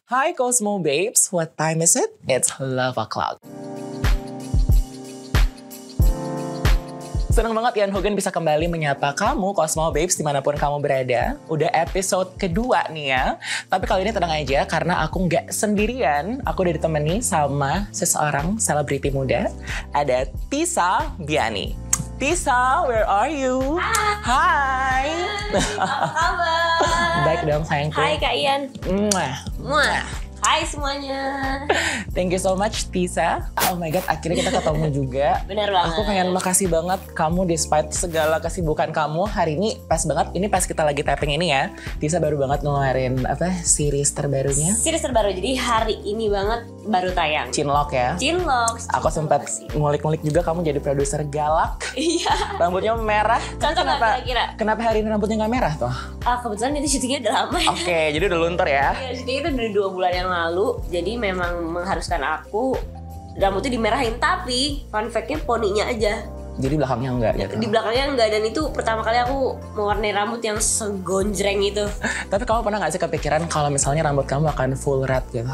Hi Cosmo Babes, what time is it? It's love o'clock. Seneng banget Ian Hogan bisa kembali menyapa kamu Cosmo Babes dimanapun kamu berada. Udah episode kedua nih ya. Tapi kali ini tenang aja karena aku nggak sendirian. Aku udah ditemani sama seseorang selebriti muda. Ada Tisa Biani. Tisa, where are you? Hi. Apa kabar? Baik dong sayangku. Hai Kak Ian. Mwah. Hai semuanya. Thank you so much Tisa. Oh my god, akhirnya kita ketemu juga. Bener banget. Aku pengen makasih banget kamu despite segala kesibukan kamu. Hari ini pas banget, ini pas kita lagi tapping ini ya. Tisa baru banget ngeluarin series terbarunya. Series terbaru, jadi hari ini banget baru tayang. Chinlock ya. Chinlock. Aku sempat ngulik-ngulik juga kamu jadi produser galak. Iya. Rambutnya merah. Cocok nggak kira-kira? Kenapa hari ini rambutnya nggak merah tuh? Kebetulan itu syutingnya udah lama ya. Oke, jadi udah luntur ya. Iya, syutingnya itu udah 2 bulan yang lalu. Jadi memang mengharuskan aku rambutnya dimerahin, tapi fun fact-nya poninya aja. Jadi belakangnya enggak gitu? Di belakangnya enggak, dan itu pertama kali aku mewarnai rambut yang segonjreng itu. Tapi kamu pernah gak sih kepikiran kalau misalnya rambut kamu akan full red gitu?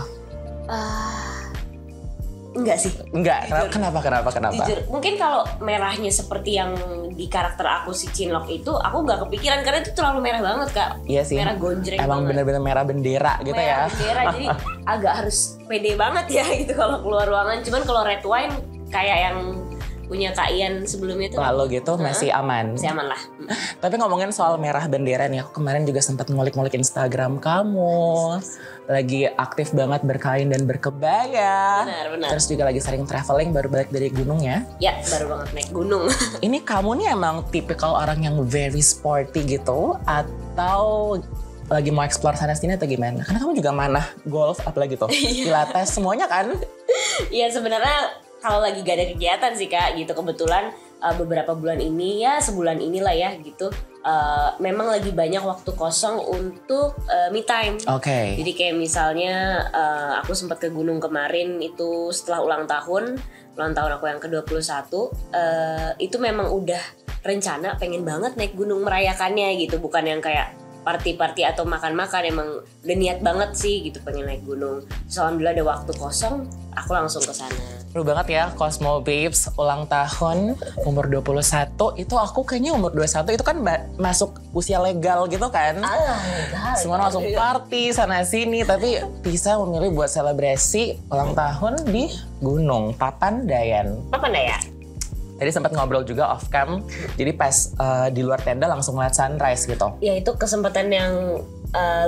Enggak sih. Enggak, kenapa? Jujur, mungkin kalau merahnya seperti yang di karakter aku si Chinlock itu, aku nggak kepikiran karena itu terlalu merah banget Kak. Iya sih. Merah gonjreng. Emang bener-bener merah bendera gitu merah ya. Bendera, jadi agak harus pede banget ya gitu kalau keluar ruangan. Cuman kalau red wine kayak yang punya Kak Ian sebelumnya itu lalu gitu masih aman. Masih aman lah. Tapi ngomongin soal merah bendera nih, aku kemarin juga sempat ngulik-ngulik Instagram kamu. Lagi aktif banget berkain dan berkebaya. Benar. Terus juga lagi sering traveling, baru balik dari gunung ya. Ya, baru banget naik gunung. Ini kamu nih emang tipikal orang yang very sporty gitu? Atau lagi mau explore sana sini atau gimana? Karena kamu juga manah golf, apalagi tuh pilates, semuanya kan? Iya, sebenarnya kalau lagi gak ada kegiatan sih Kak gitu, kebetulan beberapa bulan ini ya, sebulan inilah ya gitu, memang lagi banyak waktu kosong untuk me time. Oke. Jadi kayak misalnya aku sempat ke gunung kemarin itu setelah ulang tahun aku yang ke-21, itu memang udah rencana pengen banget naik gunung merayakannya gitu, bukan yang kayak party-party atau makan-makan, emang udah niat banget sih gitu pengen naik gunung. So, alhamdulillah ada waktu kosong, aku langsung ke sana. Seru banget ya Cosmo Babes, ulang tahun umur 21. Itu aku kayaknya umur 21 itu kan masuk usia legal gitu kan. Legal. Semua langsung party sana sini, tapi bisa memilih buat selebrasi ulang tahun di Gunung Papandayan. Papandayan. Tadi sempat ngobrol juga off cam, jadi pas di luar tenda langsung ngeliat sunrise gitu. Ya itu kesempatan yang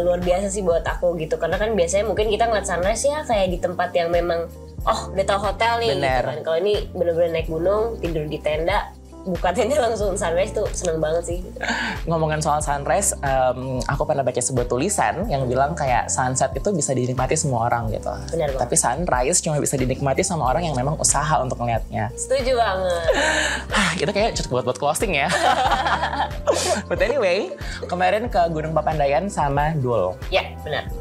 luar biasa sih buat aku gitu, karena kan biasanya mungkin kita ngeliat sunrise ya kayak di tempat yang memang udah tahu hotel nih. Bener. Gitu kan. Kalau ini bener-bener naik gunung, tidur di tenda, buka tenda langsung sunrise tuh seneng banget sih. Ngomongin soal sunrise, aku pernah baca sebuah tulisan yang bilang kayak sunset itu bisa dinikmati semua orang gitu. Benar banget. Tapi sunrise cuma bisa dinikmati sama orang yang memang usaha untuk ngeliatnya. Setuju banget. Itu kayak cukup buat closing ya. But anyway, kemarin ke Gunung Papandayan sama Dul. Ya benar.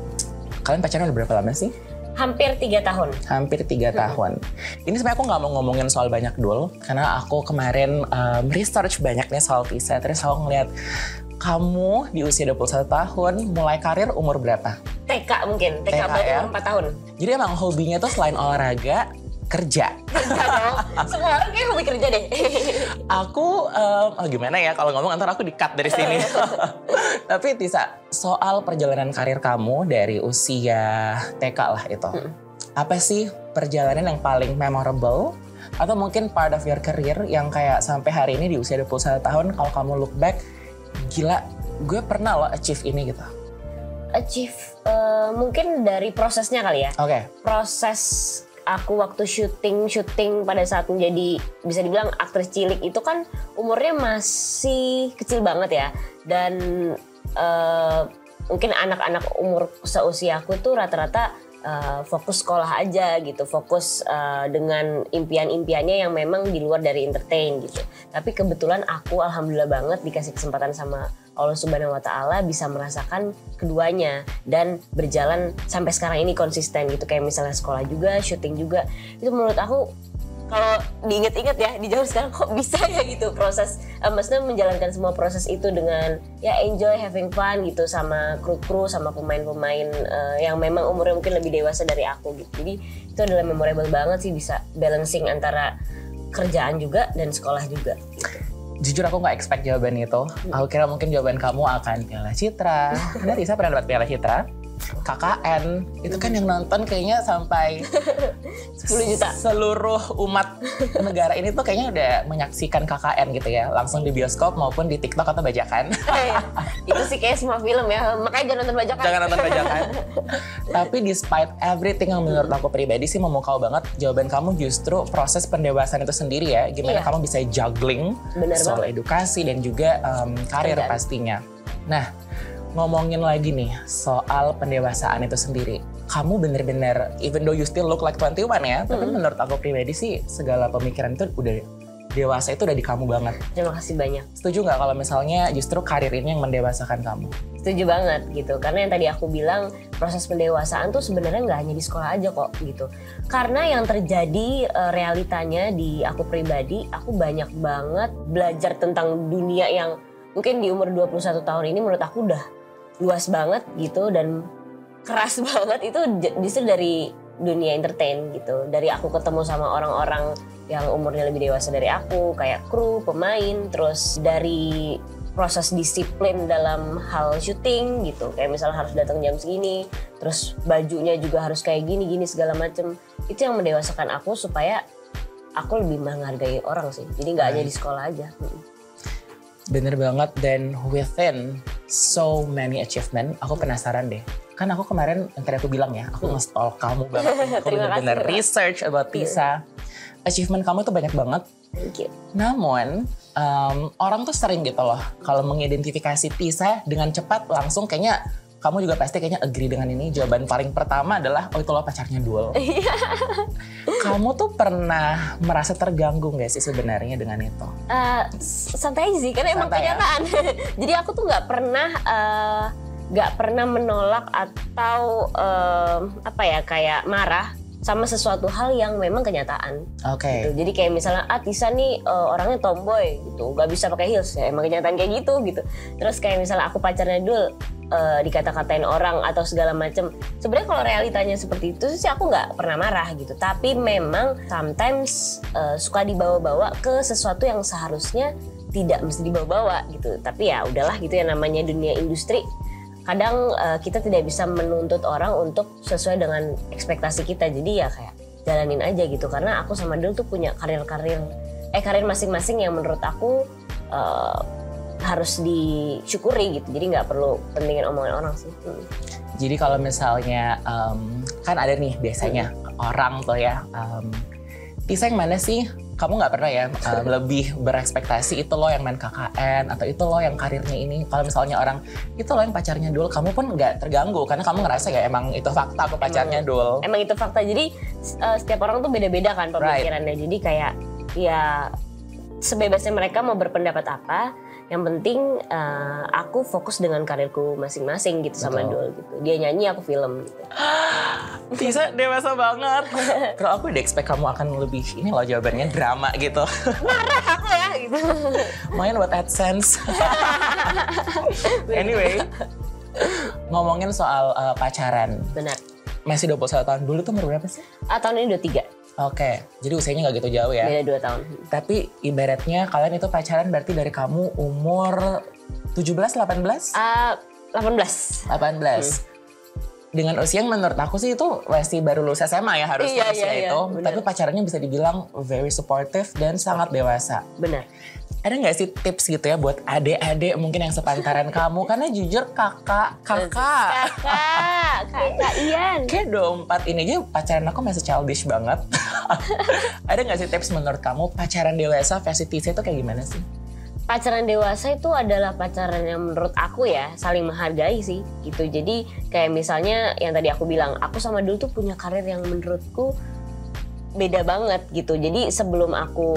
Kalian pacaran udah berapa lama sih? Hampir 3 tahun. Hampir 3 tahun. Ini sebenarnya aku nggak mau ngomongin soal banyak Dul, karena aku kemarin research banyak nih soal Tisa. Terus aku ngeliat kamu di usia 21 tahun, mulai karir umur berapa? TK mungkin, TK berarti ya? umur 4 tahun. Jadi emang hobinya tuh selain olahraga, kerja. Semua orang kayak hobi kerja deh. Aku, gimana ya kalau ngomong ntar aku di-cut dari sini. Tapi Tisa, soal perjalanan karir kamu dari usia TK lah itu. Apa sih perjalanan yang paling memorable? Atau mungkin part of your career yang kayak sampai hari ini di usia 21 tahun, kalau kamu look back, gila gue pernah loh achieve ini gitu. Achieve, mungkin dari prosesnya kali ya. Oke. Proses aku waktu syuting pada saat menjadi bisa dibilang aktris cilik itu kan umurnya masih kecil banget ya, dan mungkin anak-anak umur seusia aku tuh rata-rata fokus sekolah aja gitu, fokus dengan impian-impiannya yang memang di luar dari entertain gitu. Tapi kebetulan aku alhamdulillah banget dikasih kesempatan sama Allah Subhanahu wa Ta'ala bisa merasakan keduanya dan berjalan sampai sekarang ini konsisten gitu. Kayak misalnya sekolah juga, syuting juga. Itu menurut aku kalau diinget-inget ya di jauh sekarang kok bisa ya gitu proses, maksudnya menjalankan semua proses itu dengan ya enjoy having fun gitu sama kru-kru sama pemain-pemain yang memang umurnya mungkin lebih dewasa dari aku gitu. Jadi itu adalah memorable banget sih, bisa balancing antara kerjaan juga dan sekolah juga. Jujur aku nggak expect jawaban itu. Aku kira mungkin jawaban kamu akan Piala Citra. Karena Tisa pernah dapat Piala Citra. KKN itu kan yang nonton kayaknya sampai 10 juta. Seluruh umat negara ini tuh kayaknya udah menyaksikan KKN gitu ya, langsung di bioskop maupun di TikTok atau bajakan. Itu sih kayak semua film ya, makanya jangan nonton bajakan. Jangan nonton bajakan. Tapi despite everything yang menurut aku pribadi sih memukau banget, jawaban kamu justru proses pendewasaan itu sendiri ya. Gimana kamu bisa juggling soal edukasi dan juga karir pastinya. Nah, ngomongin lagi nih soal pendewasaan itu sendiri. Kamu bener-bener, even though you still look like 21 ya, tapi menurut aku pribadi sih segala pemikiran itu udah dewasa, itu udah di kamu banget. Terima kasih banyak. Setuju nggak kalau misalnya justru karir ini yang mendewasakan kamu? Setuju banget gitu, karena yang tadi aku bilang proses pendewasaan tuh sebenarnya nggak hanya di sekolah aja kok gitu. Karena yang terjadi realitanya di aku pribadi, aku banyak banget belajar tentang dunia yang mungkin di umur 21 tahun ini menurut aku udah luas banget gitu dan keras banget. Itu justru dari dunia entertain gitu, dari aku ketemu sama orang-orang yang umurnya lebih dewasa dari aku, kayak kru, pemain, terus dari proses disiplin dalam hal syuting gitu, kayak misalnya harus datang jam segini, terus bajunya juga harus kayak gini segala macem. Itu yang mendewasakan aku supaya aku lebih menghargai orang sih, jadi nggak hanya di sekolah aja. Bener banget, dan within so many achievement, aku penasaran deh. Kan aku kemarin yang tadi aku bilang ya, aku nge-stalk kamu banget. Aku bener-bener research about Tisa. Achievement kamu tuh banyak banget. Thank you. Namun, orang tuh sering gitu loh, kalau mengidentifikasi Tisa dengan cepat langsung kayaknya, kamu juga pasti kayaknya agree dengan ini. Jawaban paling pertama adalah, oh itu lo pacarnya Dul. Kamu tuh pernah merasa terganggu gak sih sebenarnya dengan itu? Santai aja sih, karena emang kenyataan. Jadi aku tuh nggak pernah menolak atau kayak marah sama sesuatu hal yang memang kenyataan. Oke. Gitu. Jadi kayak misalnya Tisa nih orangnya tomboy gitu, nggak bisa pakai heels ya, emang kenyataan kayak gitu. Terus kayak misalnya aku pacarnya Dul, dikata-katain orang atau segala macem. Sebenarnya kalau realitanya seperti itu sih aku nggak pernah marah gitu. Tapi memang sometimes suka dibawa-bawa ke sesuatu yang seharusnya tidak mesti dibawa-bawa gitu. Tapi ya udahlah gitu ya, namanya dunia industri. Kadang kita tidak bisa menuntut orang untuk sesuai dengan ekspektasi kita. Jadi ya kayak jalanin aja gitu. Karena aku sama Dul tuh punya karir masing-masing yang menurut aku harus disyukuri gitu. Jadi nggak perlu pentingin omongan orang sih. Jadi kalau misalnya kan ada nih biasanya orang tuh ya, Tisa yang mana sih? Kamu nggak pernah ya lebih berekspektasi itu lo yang main KKN atau itu lo yang karirnya ini. Kalau misalnya orang itu lo yang pacarnya Dul, kamu pun nggak terganggu karena kamu ngerasa ya emang itu fakta aku pacarnya Dul. Emang itu fakta. Jadi setiap orang tuh beda-beda kan pemikirannya. Jadi kayak ya sebebasnya mereka mau berpendapat apa. Yang penting aku fokus dengan karirku masing-masing gitu. Betul. Sama Dul gitu. Dia nyanyi, aku film gitu. Tisa dewasa banget. Kalau aku udah expect kamu akan lebih ini loh jawabannya drama gitu. Marah aku ya gitu. Main buat AdSense. Anyway, ngomongin soal pacaran. Benar. Masih 21 tahun. Dulu tuh umur berapa sih? Tahun ini 23. Oke, jadi usianya nggak gitu jauh ya? Beda 2 tahun. Tapi ibaratnya kalian itu pacaran berarti dari kamu umur 17, 18? 18. Dengan usia yang menurut aku sih itu masih baru lulus SMA ya harusnya usia itu. Bener. Tapi pacarannya bisa dibilang very supportive dan sangat dewasa. Benar. Ada nggak sih tips gitu ya buat adik-adik mungkin yang sepantaran kamu? Karena jujur kakak Ian. Kayak 24 ini aja pacaran aku masih childish banget. Ada nggak sih tips menurut kamu pacaran dewasa versi Tisa itu kayak gimana sih? Pacaran dewasa itu adalah pacaran yang menurut aku ya saling menghargai sih gitu. Jadi kayak misalnya yang tadi aku bilang, aku sama Dul tuh punya karir yang menurutku beda banget gitu. Jadi sebelum aku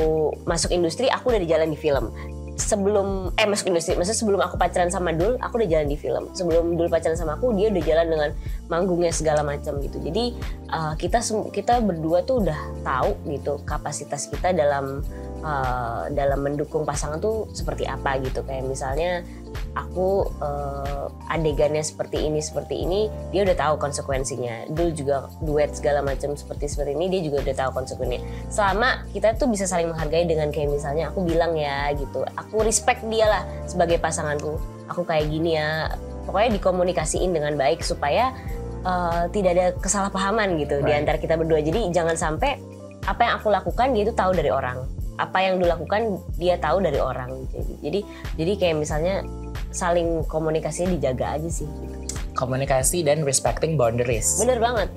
masuk industri, aku udah di jalan di film. masuk industri, maksudnya sebelum aku pacaran sama Dul, aku udah jalan di film. Sebelum Dul pacaran sama aku, dia udah jalan dengan manggungnya segala macam gitu. Jadi kita berdua tuh udah tahu gitu kapasitas kita dalam mendukung pasangan tuh seperti apa gitu. Kayak misalnya aku adegannya seperti ini, dia udah tahu konsekuensinya. Dul juga duet segala macam seperti ini, dia juga udah tahu konsekuensinya. Selama kita tuh bisa saling menghargai dengan kayak misalnya aku bilang ya gitu, aku respect dia lah sebagai pasanganku. Aku kayak gini ya, pokoknya dikomunikasiin dengan baik supaya tidak ada kesalahpahaman gitu di antara kita berdua. Jadi jangan sampai apa yang aku lakukan dia itu tahu dari orang, apa yang dilakukan dia tahu dari orang. Jadi kayak misalnya saling komunikasinya dijaga aja sih gitu. Komunikasi dan respecting boundaries. Bener banget.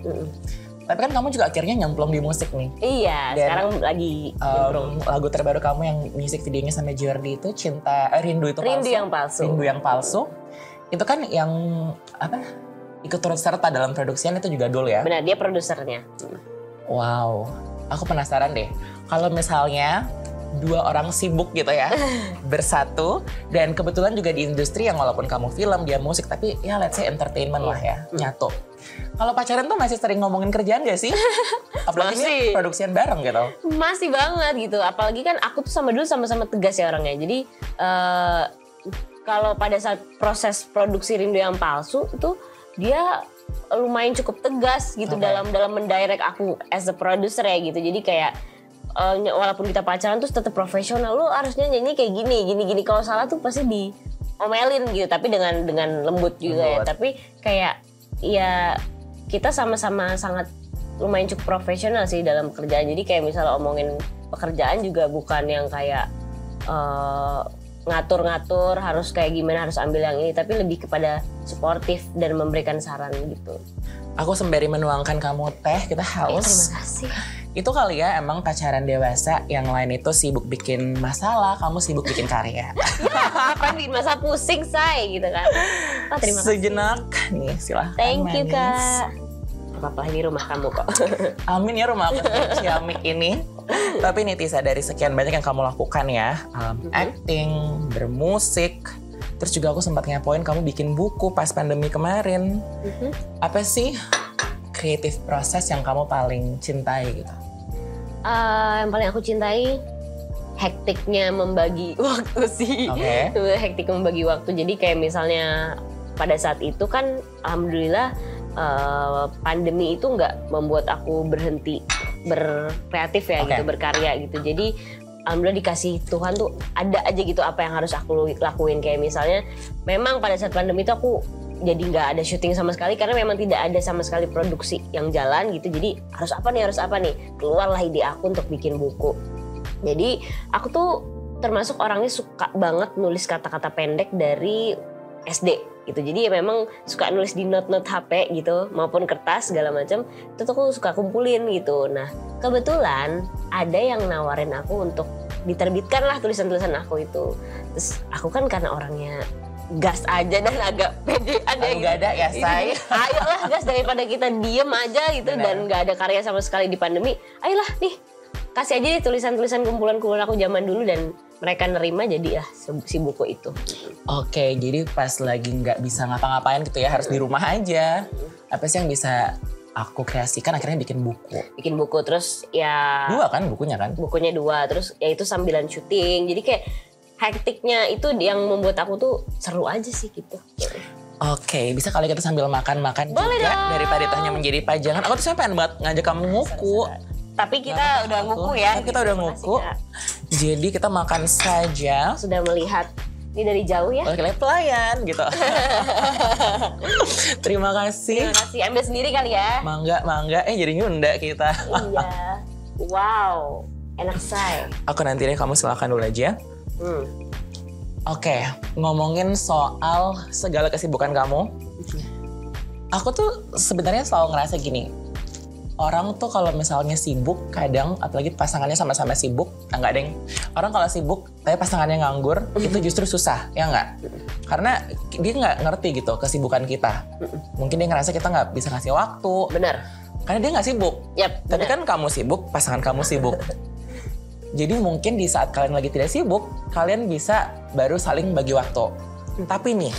Tapi kan kamu juga akhirnya nyemplung di musik nih. Iya, dan sekarang lagi lagu terbaru kamu yang musik videonya sama Jordi itu Rindu Yang Palsu. Itu kan yang ikut turut serta dalam produksian itu juga Dul ya? Benar, dia produsernya. Wow, aku penasaran deh. Kalau misalnya dua orang sibuk gitu ya, bersatu, dan kebetulan juga di industri yang walaupun kamu film, dia musik, tapi ya let's say entertainment lah ya, nyatu. Kalau pacaran tuh masih sering ngomongin kerjaan gak sih? Apalagi ini produksian bareng gitu. Masih banget gitu, apalagi kan aku tuh sama Dul sama-sama tegas ya orangnya. Jadi kalau pada saat proses produksi Rindu Yang Palsu itu dia lumayan cukup tegas gitu dalam mendirect aku as a producer ya gitu. Jadi kayak walaupun kita pacaran tuh tetap profesional, lu harusnya nyanyi kayak gini. Kalau salah tuh pasti diomelin gitu, tapi dengan lembut juga ya. Tapi kayak ya kita sama-sama sangat lumayan cukup profesional sih dalam pekerjaan. Jadi kayak misalnya omongin pekerjaan juga bukan yang kayak ngatur-ngatur harus kayak gimana, harus ambil yang ini, tapi lebih kepada suportif dan memberikan saran gitu. Aku sembari menuangkan kamu teh, kita haus. Terima kasih. Itu kali ya emang pacaran dewasa, yang lain itu sibuk bikin masalah, kamu sibuk bikin karya. Ya, apa bikin masalah pusing say gitu kan. Terima kasih. Sejenak, nih silahkan. Thank you Kak. Apa-apa ini rumah kamu kok. Amin ya rumah aku Ciamik ini. Tapi nih Tisa, dari sekian banyak yang kamu lakukan ya, acting, bermusik, terus juga aku sempat ngepoin kamu bikin buku pas pandemi kemarin. Apa sih creative proses yang kamu paling cintai gitu? Yang paling aku cintai hektiknya membagi waktu sih. Hektik membagi waktu. Jadi kayak misalnya pada saat itu kan alhamdulillah pandemi itu nggak membuat aku berhenti berkreatif ya gitu, berkarya gitu. Jadi alhamdulillah dikasih Tuhan tuh ada aja gitu apa yang harus aku lakuin. Kayak misalnya memang pada saat pandemi itu aku jadi nggak ada syuting sama sekali karena memang tidak ada sama sekali produksi yang jalan gitu. Jadi harus apa nih, keluarlah ide aku untuk bikin buku. Jadi aku tuh termasuk orangnya suka banget nulis kata-kata pendek dari SD gitu. Jadi ya memang suka nulis di note-note HP gitu maupun kertas segala macam. Itu tuh aku suka kumpulin gitu. Nah, kebetulan ada yang nawarin aku untuk diterbitkan lah tulisan-tulisan aku itu. Terus aku kan karena orangnya gas aja dan agak pedean ya gitu. Gak ada ya say. Ayolah gas, daripada kita diem aja gitu. Benar. Dan gak ada karya sama sekali di pandemi. Ayolah nih kasih aja nih tulisan-tulisan kumpulan-kumpulan aku zaman dulu, dan mereka nerima jadi ya si buku itu. Oke, jadi pas lagi nggak bisa ngapa-ngapain gitu ya, harus di rumah aja. Apa sih yang bisa aku kreasikan? Akhirnya bikin buku. Bikin buku, terus ya... 2 kan bukunya kan? Bukunya 2, terus ya itu sambilan syuting. Jadi kayak hektiknya itu yang membuat aku tuh seru aja sih gitu. Oke, bisa kali kita sambil makan-makan juga dong. Daripada itu hanya menjadi pajangan. Aku tuh pengen banget ngajak kamu nguku. Tapi kita udah nguku ya. Kita udah nguku. Jadi kita makan saja. Sudah melihat ini dari jauh ya. Oleh pelayan gitu. Terima kasih. Terima kasih. Ambil sendiri kali ya. Mangga. Jadi nyunda kita. Iya. Wow. Enak say. Aku nanti deh, kamu silakan dulu aja. Oke, ngomongin soal segala kesibukan kamu. Aku tuh sebenarnya selalu ngerasa gini. Orang tuh kalau misalnya sibuk, kadang apalagi pasangannya sama-sama sibuk, enggak deng. Orang kalau sibuk, tapi pasangannya nganggur, itu justru susah, ya nggak? Karena dia nggak ngerti gitu kesibukan kita. Mungkin dia ngerasa kita nggak bisa ngasih waktu. Benar. Karena dia nggak sibuk. Yep, tapi kan kamu sibuk, pasangan kamu sibuk. Jadi mungkin di saat kalian lagi tidak sibuk, kalian bisa baru saling bagi waktu. Tapi nih,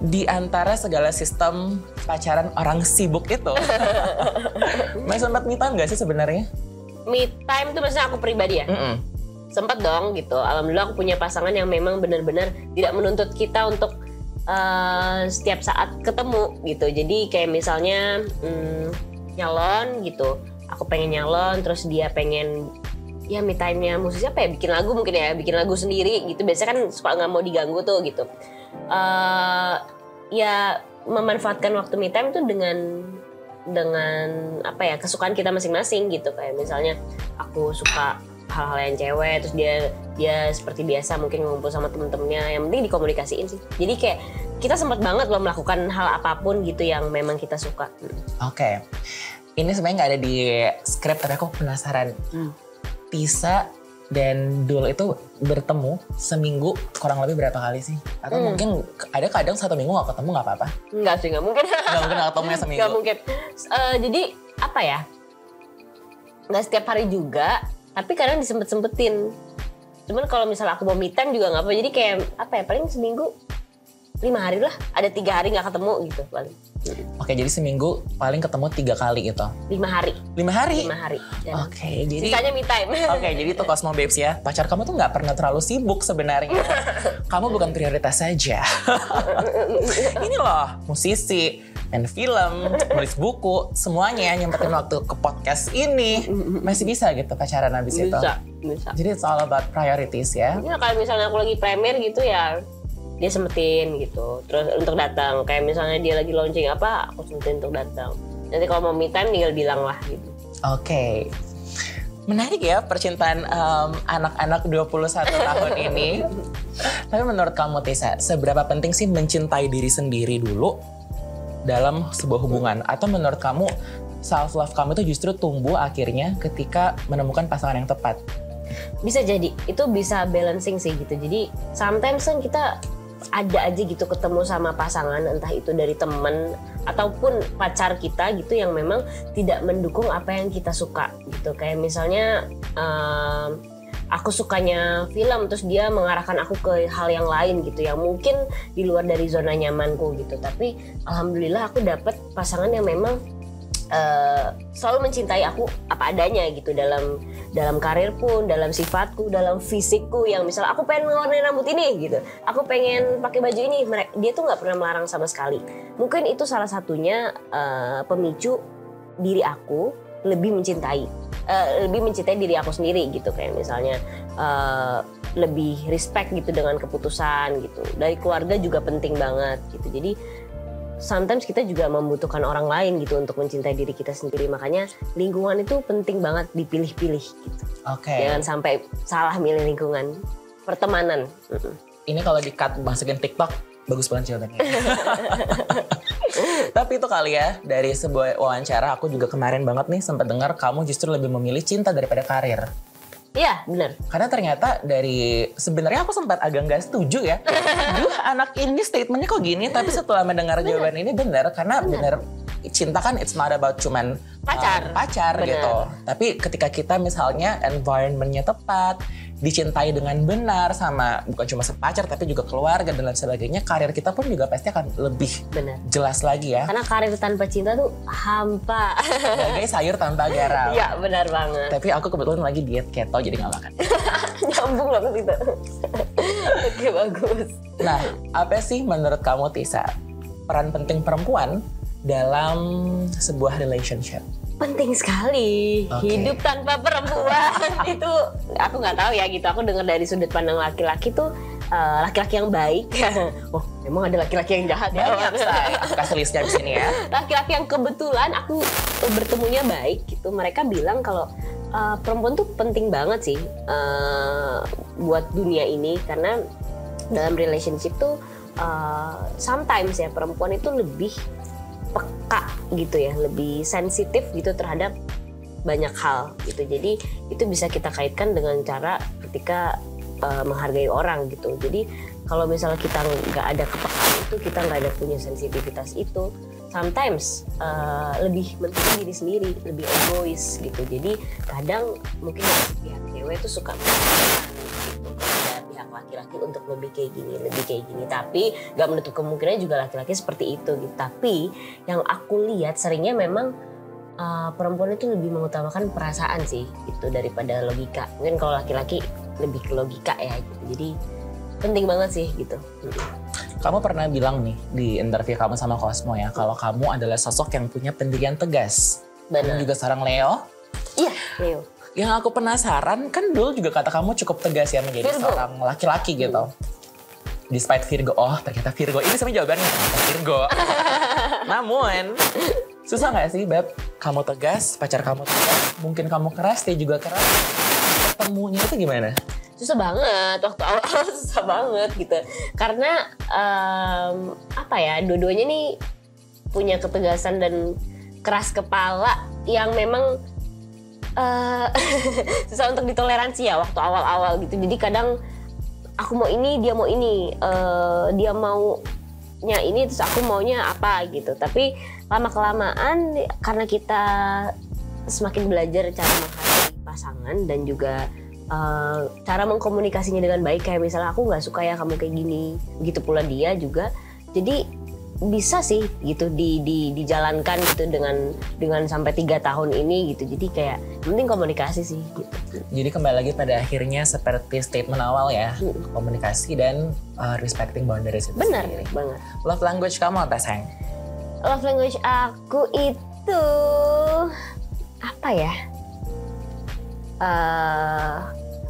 di antara segala sistem pacaran orang sibuk itu, masih sempat me time gak sih sebenarnya? Me time tuh maksudnya aku pribadi ya? Sempet dong gitu. Alhamdulillah aku punya pasangan yang memang benar-benar tidak menuntut kita untuk setiap saat ketemu gitu. Jadi kayak misalnya nyalon gitu, aku pengen nyalon, terus dia pengen ya me time-nya musiknya apa ya, bikin lagu mungkin ya, bikin lagu sendiri gitu. Biasanya kan suka nggak mau diganggu tuh gitu. Ya memanfaatkan waktu me time tuh dengan apa ya, kesukaan kita masing-masing gitu. Kayak misalnya aku suka hal-hal yang cewek, terus dia seperti biasa mungkin ngumpul sama temen-temennya, yang penting dikomunikasiin sih. Jadi kayak kita sempat banget loh melakukan hal apapun gitu yang memang kita suka. Oke. Ini sebenarnya nggak ada di skrip, tapi aku penasaran. Tisa dan Dul itu bertemu seminggu kurang lebih berapa kali sih? Atau mungkin ada kadang 1 minggu nggak ketemu nggak apa-apa? Enggak sih, nggak mungkin. Nggak mungkin nggak ketemunya seminggu. Nggak mungkin. Jadi apa ya? Nggak setiap hari juga. Tapi kadang disempet-sempetin. Cuman kalau misalnya aku mau me time juga nggak apa. Jadi kayak apa ya, paling seminggu 5 hari lah. Ada 3 hari nggak ketemu gitu paling. Oke, jadi seminggu paling ketemu 3 kali gitu. 5 hari. 5 hari? 5 hari. Oke, jadi sisanya me time. Oke, jadi tuh Cosmo Babes ya, pacar kamu tuh nggak pernah terlalu sibuk sebenarnya. Kamu bukan prioritas saja. Ini loh, musisi, main film, nulis buku, semuanya nyempetin waktu ke podcast ini. Masih bisa gitu pacaran habis itu? Bisa. Jadi it's all about priorities ya? Ya kalau misalnya aku lagi premier gitu ya, dia sempetin gitu. Terus untuk datang, kayak misalnya dia lagi launching apa, aku sempetin untuk datang. Nanti kalau mau me time tinggal bilang lah gitu. Oke. Menarik ya percintaan anak-anak 21 tahun ini. Tapi menurut kamu Tisa, seberapa penting sih mencintai diri sendiri dulu dalam sebuah hubungan? Atau menurut kamu self love kamu itu justru tumbuh akhirnya ketika menemukan pasangan yang tepat? Bisa jadi, itu bisa balancing sih gitu. Jadi sometimes kan kita ada aja gitu ketemu sama pasangan, entah itu dari temen ataupun pacar kita gitu yang memang tidak mendukung apa yang kita suka gitu. Kayak misalnya aku sukanya film, terus dia mengarahkan aku ke hal yang lain gitu, yang mungkin di luar dari zona nyamanku gitu. Tapi alhamdulillah aku dapet pasangan yang memang selalu mencintai aku apa adanya gitu, dalam karir pun, dalam sifatku, dalam fisikku. Yang misalnya aku pengen ngewarnain rambut ini gitu, aku pengen pakai baju ini, dia tuh nggak pernah melarang sama sekali. Mungkin itu salah satunya pemicu diri aku lebih mencintai diri aku sendiri gitu. Kayak misalnya lebih respect gitu dengan keputusan gitu. Dari keluarga juga penting banget gitu. Jadi sometimes kita juga membutuhkan orang lain gitu untuk mencintai diri kita sendiri. Makanya lingkungan itu penting banget dipilih-pilih gitu. Oke. Jangan sampai salah milih lingkungan. Pertemanan. Ini kalau di-cut masukin TikTok, bagus banget jawabannya. Tapi itu kali ya, dari sebuah wawancara aku juga kemarin banget nih sempat dengar kamu justru lebih memilih cinta daripada karir. Iya, benar. Karena ternyata sebenarnya aku sempat agak nggak setuju ya. Duh, anak ini statementnya kok gini, tapi setelah mendengar jawaban ini benar. Karena benar, cinta kan it's not about cuman pacar gitu. Tapi ketika kita misalnya environment-nya tepat, dicintai dengan benar sama bukan cuma sepacar tapi juga keluarga dan lain sebagainya, karir kita pun juga pasti akan lebih jelas lagi ya. Karena karir tanpa cinta tuh hampa. Bagai sayur tanpa garam. Iya, benar banget. Tapi aku kebetulan lagi diet keto jadi nggak makan. Nyambung banget itu. Oke, bagus. Nah, apa sih menurut kamu Tisa peran penting perempuan dalam sebuah relationship? Penting sekali. Hidup tanpa perempuan itu aku nggak tahu ya gitu. Aku dengar dari sudut pandang laki-laki tuh laki-laki yang baik. Oh, memang ada laki-laki yang jahat ya. Aku kasih listnya di sini ya. Laki-laki yang kebetulan aku bertemunya baik gitu. Mereka bilang kalau perempuan tuh penting banget sih buat dunia ini, karena dalam relationship tuh sometimes ya perempuan itu lebih peka gitu ya, lebih sensitif gitu terhadap banyak hal gitu. Jadi itu bisa kita kaitkan dengan cara ketika menghargai orang gitu. Jadi kalau misalnya kita nggak ada kepekaan itu, kita nggak ada punya sensitivitas itu, sometimes lebih mentingin diri sendiri, lebih egois gitu. Jadi kadang mungkin pihak cewek tuh suka gitu kepada pihak laki-laki untuk lebih kayak gini. Tapi gak menutup kemungkinan juga laki-laki seperti itu gitu. Tapi yang aku lihat seringnya memang perempuan itu lebih mengutamakan perasaan sih gitu daripada logika. Mungkin kalau laki-laki lebih ke logika ya gitu. Jadi penting banget sih gitu. Kamu pernah bilang nih di interview kamu sama Cosmo ya, kalau kamu adalah sosok yang punya pendirian tegas. Benar. Kamu juga seorang Leo. Iya, Leo. Yang aku penasaran, kan dulu juga kata kamu cukup tegas ya menjadi Virgo. seorang laki-laki gitu. Despite Virgo, ternyata Virgo. Ini sebenarnya jawabannya ternyata Virgo. Namun, susah gak sih Beb? Kamu tegas, pacar kamu tegas, mungkin kamu keras, dia juga keras. Ketemunya itu gimana? Susah banget, waktu awal susah banget gitu. Karena apa ya, dua-duanya nih punya ketegasan dan keras kepala yang memang susah untuk ditoleransi ya waktu awal-awal gitu. Jadi kadang aku mau ini, dia mau ini, dia maunya ini terus aku maunya apa gitu. Tapi lama-kelamaan karena kita semakin belajar cara menghargai pasangan dan juga cara mengkomunikasinya dengan baik, kayak misalnya aku nggak suka ya kamu kayak gini, begitu pula dia juga. Jadi bisa sih gitu dijalankan gitu dengan sampai 3 tahun ini gitu. Jadi kayak penting komunikasi sih gitu. Jadi kembali lagi pada akhirnya seperti statement awal ya, komunikasi dan respecting boundaries itu Benar sendiri. banget. Love language kamu apa sayang? Love language aku itu apa ya?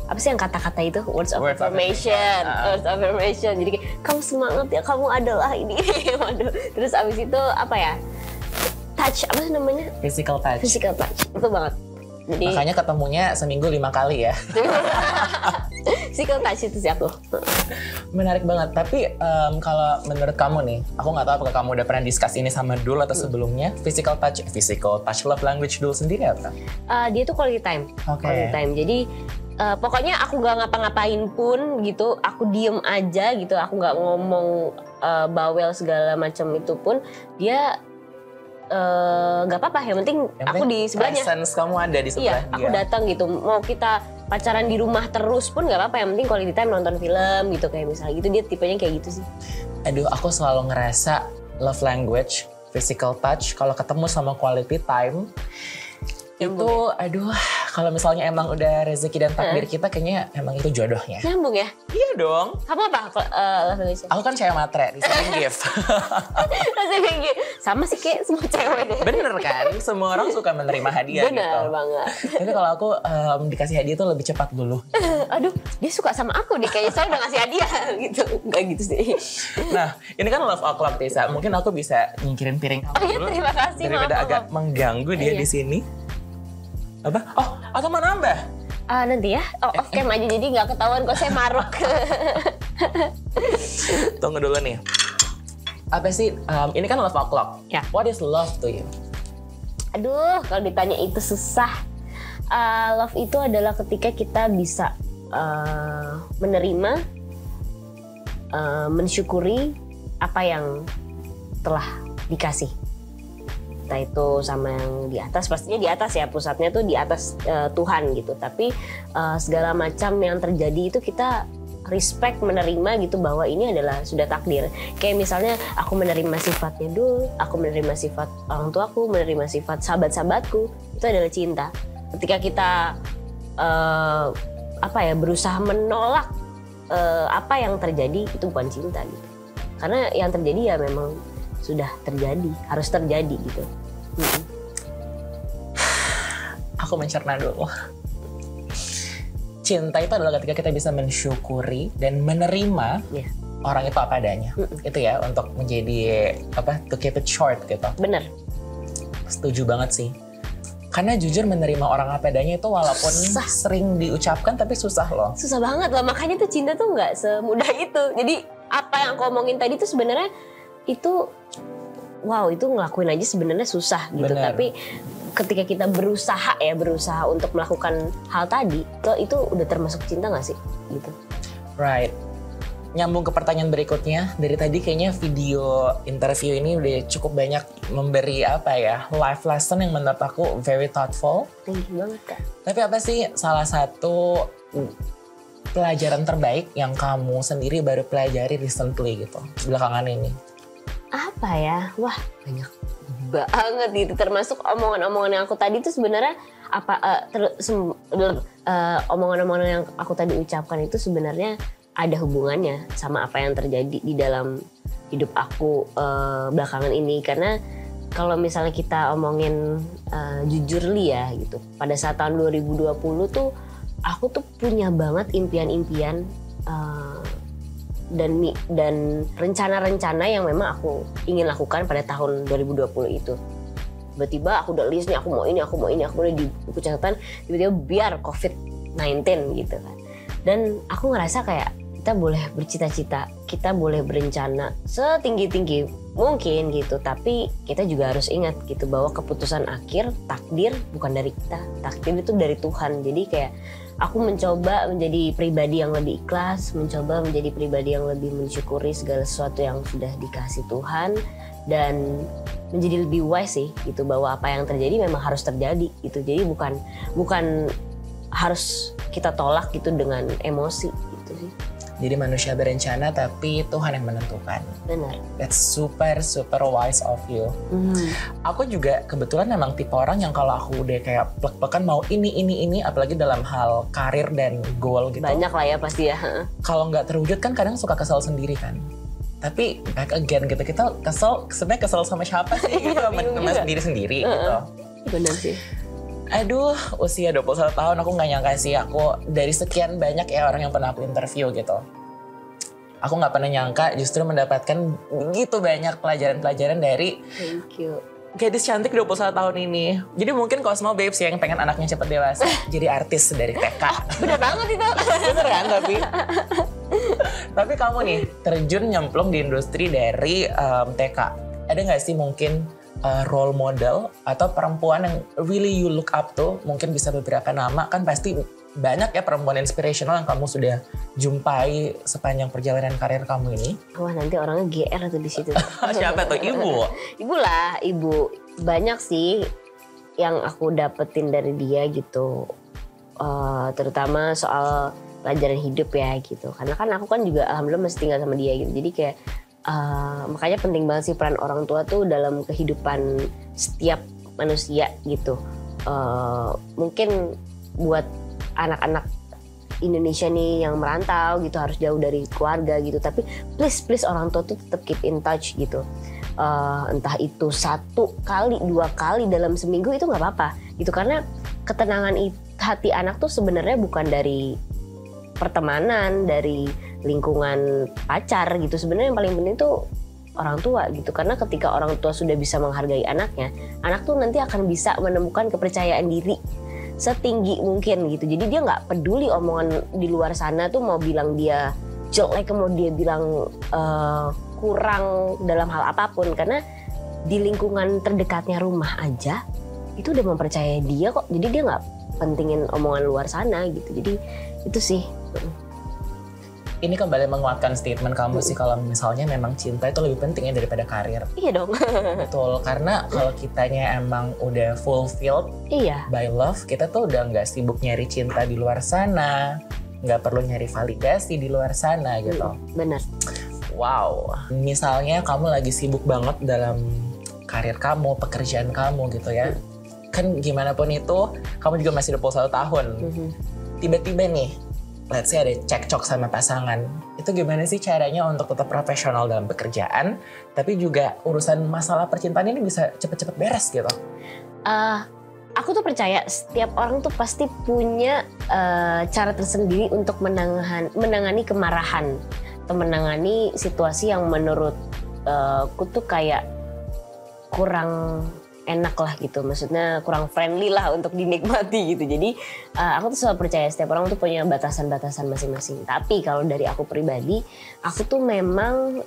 Apa sih yang kata-kata itu? Words of affirmation. Words of affirmation. Jadi kayak, kamu semangat ya, kamu adalah ini. Waduh. Terus abis itu apa ya? Touch, apa sih namanya? Physical touch. Physical touch. Itu banget. Jadi Makanya ketemunya seminggu 5 kali ya. physical touch itu sih aku. Menarik banget. Tapi kalau menurut kamu nih, aku nggak tahu apakah kamu udah pernah discuss ini sama Dul atau sebelumnya. Physical touch love language Dul sendiri apa? Dia tuh quality time. Oke. Quality time. Jadi pokoknya aku nggak ngapa-ngapain pun gitu, aku diem aja gitu, aku nggak ngomong bawel segala macam itu pun dia nggak apa-apa, yang penting aku di sebelahnya. Presence kamu ada di sebelah Iya, aku datang gitu. Mau kita pacaran di rumah terus pun nggak apa-apa, yang penting quality time nonton film gitu kayak misalnya gitu. Dia tipenya kayak gitu sih. Aduh, aku selalu ngerasa love language, physical touch, kalau ketemu sama quality time, itu aduh, kalau misalnya emang udah rezeki dan takdir kita, kayaknya emang itu jodohnya. Nyambung ya? Iya dong. Kamu apa love language? Aku kan cewek matre, receiving gift. Sama sih kayak semua cewek deh. Bener kan? Semua orang suka menerima hadiah Bener gitu. banget. Tapi kalau aku dikasih hadiah itu lebih cepat dulu. Aduh, dia suka sama aku nih, kayaknya saya udah ngasih hadiah gitu. Enggak gitu sih. Nah, ini kan love o'clock Tisa. Mungkin aku bisa nyingkirin piring kamu Oh iya, dulu. terima kasih. Daripada maaf. agak mengganggu dia di sini. Apa? Oh, atau mau nambah? Nanti ya, off cam aja jadi nggak ketahuan kok saya maruk. Tunggu dulu nih. Apa sih, ini kan love o'clock. Ya. What is love to you? Aduh, kalau ditanya itu susah. Love itu adalah ketika kita bisa menerima, mensyukuri apa yang telah dikasih. Entah itu sama yang di atas, pastinya di atas ya, pusatnya tuh di atas Tuhan gitu. Tapi segala macam yang terjadi itu kita respect, menerima gitu, bahwa ini adalah sudah takdir. Kayak misalnya aku menerima sifatnya Dul, aku menerima sifat orang tuaku, menerima sifat sahabat-sahabatku, itu adalah cinta. Ketika kita berusaha menolak apa yang terjadi, itu bukan cinta gitu. Karena yang terjadi ya memang sudah terjadi, harus terjadi gitu. Aku mencerna dulu. Cinta itu adalah ketika kita bisa mensyukuri dan menerima orang itu apa adanya. Itu ya, untuk menjadi to keep it short gitu. Bener. Setuju banget sih. Karena jujur menerima orang apa adanya itu walaupun sering diucapkan tapi susah loh. Susah banget loh, makanya tuh cinta tuh nggak semudah itu. Jadi apa yang aku omongin tadi tuh sebenarnya itu itu ngelakuin aja sebenarnya susah gitu. Bener. Tapi ketika kita berusaha untuk melakukan hal tadi, itu udah termasuk cinta nggak sih gitu. Right. nyambung ke pertanyaan berikutnya. Dari tadi kayaknya video interview ini udah cukup banyak memberi life lesson yang menurut aku very thoughtful. Thank you banget Kak. Tapi apa sih salah satu pelajaran terbaik yang kamu sendiri baru pelajari recently gitu, belakangan ini? Apa ya? Wah, banyak banget gitu. Termasuk omongan-omongan yang aku tadi itu sebenarnya omongan-omongan yang aku tadi ucapkan itu sebenarnya ada hubungannya sama apa yang terjadi di dalam hidup aku belakangan ini. Karena kalau misalnya kita omongin jujur li ya gitu, pada saat tahun 2020 tuh aku tuh punya banget impian-impian dan rencana-rencana yang memang aku ingin lakukan pada tahun 2020 itu. Tiba-tiba aku udah list nih, aku mau ini, aku mau di buku catatan, tiba-tiba biar COVID-19 gitu kan. Dan aku ngerasa kayak kita boleh bercita-cita, kita boleh berencana setinggi-tinggi mungkin gitu, tapi kita juga harus ingat gitu bahwa keputusan akhir, takdir bukan dari kita, takdir itu dari Tuhan. Jadi kayak aku mencoba menjadi pribadi yang lebih ikhlas, mencoba menjadi pribadi yang lebih mensyukuri segala sesuatu yang sudah dikasih Tuhan, dan menjadi lebih wise sih gitu bahwa apa yang terjadi memang harus terjadi gitu. Jadi bukan harus kita tolak gitu dengan emosi gitu sih. Jadi manusia berencana tapi Tuhan yang menentukan. Benar. That's super wise of you. Aku juga kebetulan memang tipe orang yang kalau aku udah kayak plek-plekan mau ini, apalagi dalam hal karir dan goal gitu. Banyak lah ya pasti ya. Kalau nggak terwujud kan kadang suka kesel sendiri kan. Tapi back again gitu, kita sebenarnya kesel sama siapa sih gitu, sama sendiri gitu. Benar sih. Aduh, usia 21 tahun aku gak nyangka sih, aku dari sekian banyak ya orang yang pernah aku interview gitu. Aku gak pernah nyangka justru mendapatkan begitu banyak pelajaran-pelajaran dari Thank you. gadis cantik 21 tahun ini. Jadi mungkin Cosmo Babes yang pengen anaknya cepet dewasa jadi artis dari TK. Bener banget itu. Bener kan tapi kamu nih terjun nyemplung di industri dari TK. Ada gak sih mungkin role model atau perempuan yang really you look up to? Mungkin bisa beberapa nama, kan pasti banyak ya perempuan inspirational yang kamu sudah jumpai sepanjang perjalanan karir kamu ini. Wah, nanti orangnya GR tuh di situ. Siapa tuh? Ibu. Banyak sih yang aku dapetin dari dia gitu. Terutama soal pelajaran hidup ya gitu. Karena kan aku kan juga alhamdulillah masih tinggal sama dia gitu. Jadi kayak makanya penting banget sih peran orang tua tuh dalam kehidupan setiap manusia gitu. Mungkin buat anak-anak Indonesia nih yang merantau gitu harus jauh dari keluarga gitu, tapi please orang tua tuh tetap keep in touch gitu. Entah itu 1 kali 2 kali dalam seminggu itu nggak apa-apa gitu, karena ketenangan hati anak tuh sebenarnya bukan dari pertemanan, dari lingkungan pacar gitu. Sebenarnya yang paling penting tuh orang tua gitu, karena ketika orang tua sudah bisa menghargai anaknya, anak tuh nanti akan bisa menemukan kepercayaan diri setinggi mungkin gitu. Jadi dia nggak peduli omongan di luar sana tuh mau bilang dia jelek, mau dia bilang kurang dalam hal apapun, karena di lingkungan terdekatnya rumah aja itu udah mempercayai dia kok. Jadi dia nggak pentingin omongan luar sana gitu. Jadi itu sih. Ini kembali menguatkan statement kamu sih, kalau misalnya memang cinta itu lebih penting ya daripada karir. Iya dong. Betul, karena kalau kitanya emang udah fulfilled by love, kita tuh udah nggak sibuk nyari cinta di luar sana, nggak perlu nyari validasi di luar sana gitu. Benar. Wow, misalnya kamu lagi sibuk banget dalam karir kamu, pekerjaan kamu gitu ya. Kan gimana pun itu, kamu juga masih 21 tahun. Tiba-tiba nih, let's say ada cekcok sama pasangan. Itu gimana sih caranya untuk tetap profesional dalam pekerjaan, tapi juga urusan masalah percintaan ini bisa cepet-cepet beres gitu? Aku tuh percaya setiap orang tuh pasti punya cara tersendiri untuk menangani kemarahan, atau menangani situasi yang menurutku tuh kayak kurang enak lah gitu, maksudnya kurang friendly lah untuk dinikmati gitu. Jadi aku tuh selalu percaya setiap orang tuh punya batasan-batasan masing-masing. Tapi kalau dari aku pribadi, aku tuh memang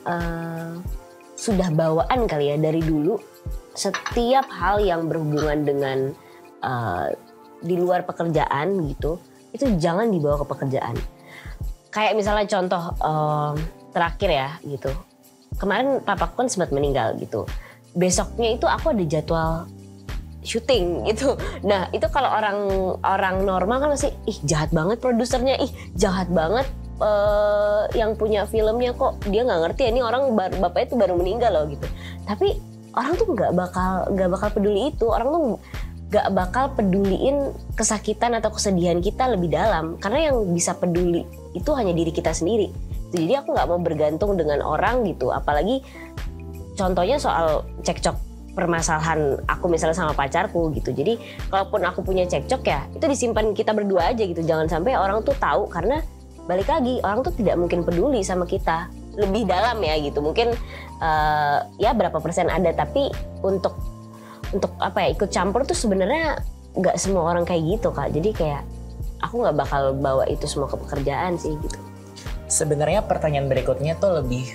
sudah bawaan kali ya dari dulu, setiap hal yang berhubungan dengan di luar pekerjaan gitu, itu jangan dibawa ke pekerjaan. Kayak misalnya contoh, terakhir ya gitu. Kemarin papaku kan sempat meninggal gitu. Besoknya itu aku ada jadwal syuting gitu. Nah itu kalau orang normal kan masih jahat banget produsernya, jahat banget yang punya filmnya, kok dia nggak ngerti ya ini orang bapaknya tuh baru meninggal loh gitu. Tapi orang tuh nggak bakal peduli itu. Orang tuh nggak bakal peduliin kesakitan atau kesedihan kita lebih dalam, karena yang bisa peduli itu hanya diri kita sendiri. Jadi aku nggak mau bergantung dengan orang gitu. Apalagi contohnya soal cekcok permasalahan aku misalnya sama pacarku gitu. Jadi kalaupun aku punya cekcok ya itu disimpan kita berdua aja gitu. Jangan sampai orang tuh tahu, karena balik lagi orang tuh tidak mungkin peduli sama kita lebih dalam ya gitu. Mungkin ya berapa persen ada, tapi untuk apa ya, ikut campur tuh sebenarnya nggak semua orang kayak gitu Kak. Jadi kayak aku nggak bakal bawa itu semua ke pekerjaan sih gitu. Sebenarnya pertanyaan berikutnya tuh lebih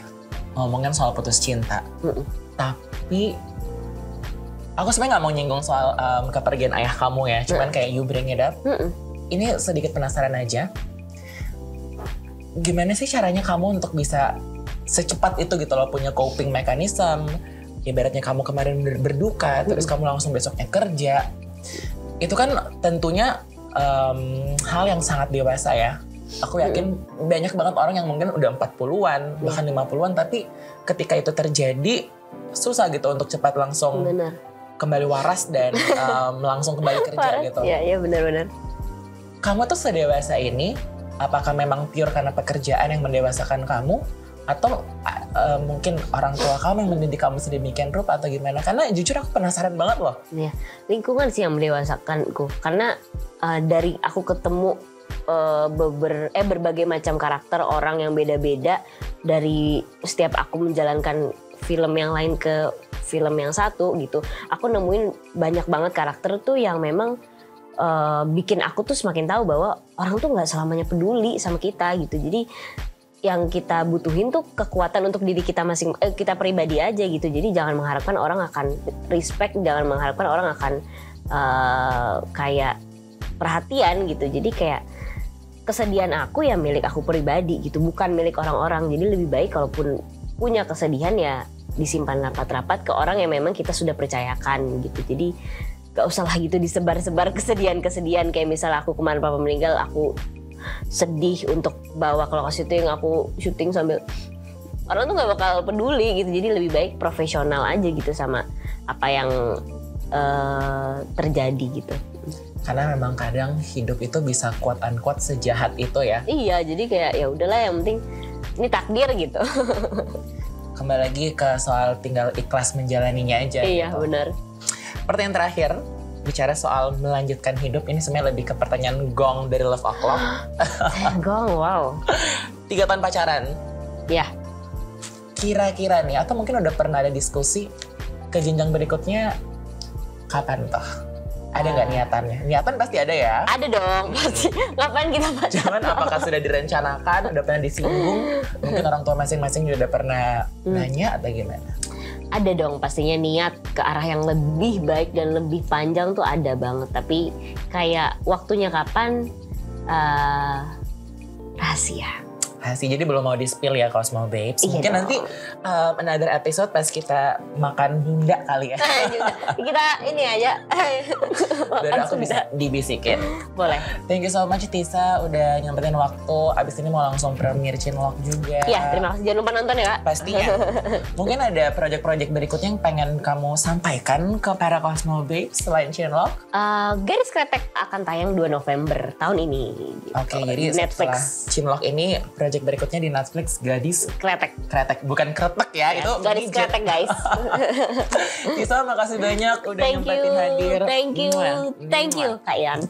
ngomongin soal putus cinta. Tapi aku sebenarnya nggak mau nyinggung soal kepergian ayah kamu ya. Cuman kayak you bring it up. Ini sedikit penasaran aja. Gimana sih caranya kamu untuk bisa secepat itu gitu loh, punya coping mechanism? Ibaratnya kamu kemarin berduka, terus kamu langsung besoknya kerja. Itu kan tentunya hal yang sangat dewasa ya. Aku yakin banyak banget orang yang mungkin udah 40-an, bahkan 50-an, tapi ketika itu terjadi susah gitu untuk cepat langsung kembali waras dan langsung kembali kerja gitu. Iya benar-benar. Kamu tuh sedewasa ini, apakah memang pure karena pekerjaan yang mendewasakan kamu, atau mungkin orang tua kamu yang mendidik kamu sedemikian rupa, atau gimana? Karena jujur aku penasaran banget loh. Iya, lingkungan sih yang mendewasakanku. Karena dari aku ketemu berbagai macam karakter orang yang beda-beda, dari setiap aku menjalankan film yang lain ke film yang satu gitu, aku nemuin banyak banget karakter tuh yang memang bikin aku tuh semakin tahu bahwa orang tuh nggak selamanya peduli sama kita gitu. Jadi yang kita butuhin tuh kekuatan untuk diri kita kita pribadi aja gitu. Jadi jangan mengharapkan orang akan respect, jangan mengharapkan orang akan kayak perhatian gitu. Jadi kayak kesedihan aku ya milik aku pribadi gitu, bukan milik orang-orang. Jadi lebih baik kalaupun punya kesedihan ya disimpan rapat-rapat ke orang yang memang kita sudah percayakan gitu. Jadi gak usah lah gitu disebar-sebar kesedihan-kesedihan. Kayak misalnya aku kemarin papa meninggal, aku sedih untuk bawa ke lokasi itu yang aku syuting sambil, orang tuh gak bakal peduli gitu. Jadi lebih baik profesional aja gitu sama apa yang terjadi gitu. Karena memang kadang hidup itu bisa quote unquote sejahat itu ya. Iya, jadi kayak ya udahlah, yang penting ini takdir gitu. Kembali lagi ke soal tinggal ikhlas menjalaninya aja. Iya gitu. Benar. Pertanyaan terakhir, bicara soal melanjutkan hidup, ini sebenarnya lebih ke pertanyaan gong dari Love O'Clock. Gong, wow. 3 tahun pacaran. Ya. Kira-kira nih, atau mungkin udah pernah ada diskusi ke jenjang berikutnya kapan toh? Ada nggak niatannya? Niatan pasti ada ya? Ada dong, pasti. Ngapain kita pacaran? Cuman apakah sudah direncanakan, udah pernah disinggung? Mungkin orang tua masing-masing juga udah pernah nanya atau gimana? Ada dong, pastinya niat ke arah yang lebih baik dan lebih panjang tuh ada banget. Tapi kayak waktunya kapan, rahasia. Jadi belum mau di-spill ya Cosmo Babes. Iya mungkin dong. nanti another episode pas kita makan Hinda kali ya. Kita ini aja. Biar aku bisa dibisikin. Boleh. Thank you so much Tisa udah nyempetin waktu. Abis ini mau langsung premiere Chinlock juga. Iya, terima kasih. Jangan lupa nonton ya Kak. Pastinya. Mungkin ada project-project berikutnya yang pengen kamu sampaikan ke para Cosmo Babes selain Chinlock? Garis Kretek akan tayang 2 November tahun ini. Oke, jadi Netflix. setelah Chinlock ini project berikutnya di Netflix Gadis Kretek, bukan kretek ya, itu Gadis Kretek guys. Tisa makasih banyak udah nyempetin hadir. Thank you Kak Ian.